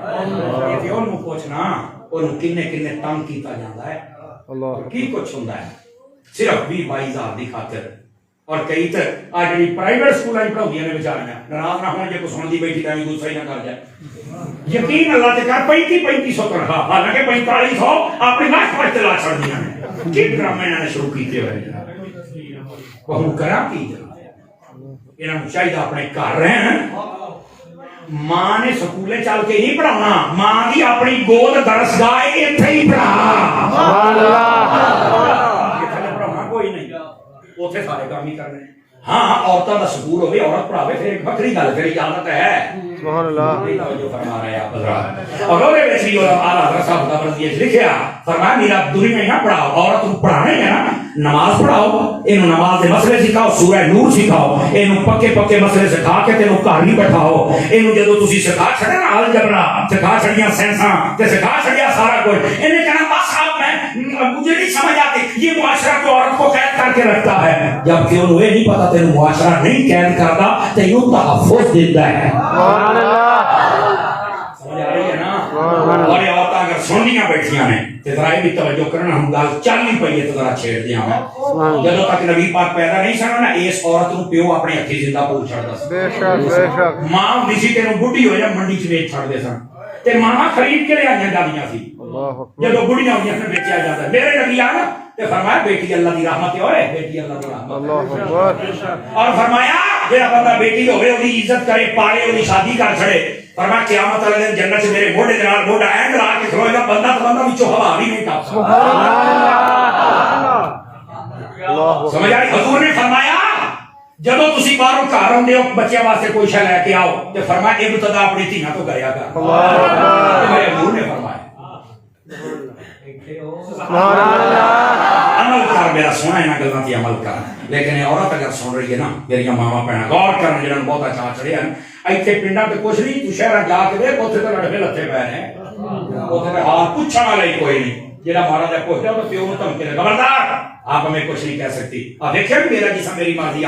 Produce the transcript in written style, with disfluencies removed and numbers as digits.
یہ انہوں پوچھنا انہوں کنے کنے تنگ کیتا جاندہ ہے کی کچھ ہوندہ ہے صرف 20-22 دی خاطر اور کئی تر آج جی پرائیویٹ سکول آئی پڑھو دیاں نے بچاریاں ناراض نہ ہونے جے کو سن دی بیٹھی تاہی دوسرا ہی نہ کر جائے یقین اللہ تے کر 3500 تنخواہ حالانکہ 4500 اپنی لاش پر چلا چھڑ دیا نے کی ڈرامے نے شروع کیتے ہوئے جناب وہ کرا کی جناب انہوں چاہیے اپنے گھر رہن ماں نے سکولے چل کے نہیں پڑھانا ماں دی اپنی گود درسگاہ ایتھے ہی پڑھا سبحان اللہ یہ تھے پڑھانا کوئی نہیں اوتھے سارے کام ہی کرنے ہاں عورتوں کا سکول ہوئے عورت پڑھاوے پھر ایک بکری گل پھر اجازت ہے سبحان اللہ جو فرما رہے آپ حضرات اور وہ ویسی اور اعلیٰ حضرت صاحب کا برزیہ لکھیا فرمایا میرا دنیا میں نہ پڑھاؤ عورت کو پڑھانے ہے نا نماز پڑھاؤ انہوں نماز کے مسئلے سکھاؤ سورہ نور سکھاؤ انہوں پکے مسئلے سکھا کے تینوں گھر نہیں بیٹھاؤ انہوں جدو تسی سکھا چھڑے نا الجبرا سکھا چھڑیاں سینساں تے سکھا چھڑیا سارا کچھ انہیں کہنا بس آپ میں مجھے نہیں سمجھ آتی یہ معاشرہ کو عورت کو قید کر کے رکھتا ہے جبکہ انہوں یہ نہیں پتا تینوں معاشرہ نہیں قید کرتا تینوں تحفظ دیتا ہے سبحان اللہ سمجھ آ رہی ہے نا اور یہ عورتیں اگر سننیاں بیٹھیاں ہیں تو ذرا بھی توجہ کرنا ہم گال چل نہیں پئی ہے تو ذرا چھیڑ دیا ہوں جدو تک نبی پاک پیدا نہیں سنا نا اس عورت کو پیو اپنے ہتھی زندہ پول چھڑدا سی بے شک ماں ہوندی سی تینوں بڈھی ہو جا منڈی چ ویچ چھڑ دے سن تے ماں خرید کے لے آئیاں جاندیاں سی جدو بڑھیاں ہوندیاں تے بیچیا جاتا میرے نبی آ نا تے فرمایا بیٹی اللہ دی رحمت ہے بیٹی اللہ دی رحمت اللہ اکبر اور فرمایا جڑا بندہ بیٹی ہوے اودی عزت کرے پالے اودی شادی کر چھڑے فرمایا قیامت والے دن جنت سے میرے موڈے دے نال موڈا اینڈ لا کے کھلوے گا بندہ تو بندہ وچوں ہوا بھی نہیں ٹپ سبحان اللہ سمجھ آئی حضور نے فرمایا جدو تسی باہروں گھر آندے ہو بچے واسطے کوئی شے لے کے آؤ تے فرمایا ابتدا اپنی دھیاں تو کریا کر میرے حضور نے فرمایا سبحان اللہ عمل کر میرا سونا انہاں گلاں تے عمل کر لیکن عورت اگر سن رہی ہے نا میری ماما بہن غور کرن جنہاں نوں بہت چاہ چڑھیا ایتھے پنڈاں تے کچھ نہیں تو شہراں جا کے دیکھ اوتھے تے لڑے لتے پے نے اوتھے تے حال پوچھن والا ہی کوئی نہیں جڑا مارا جا پوچھدا تو پیو نوں دھمکے خبردار آپ ہمیں کچھ نہیں کہہ سکتی اب دیکھیں میرا جسم میری مرضی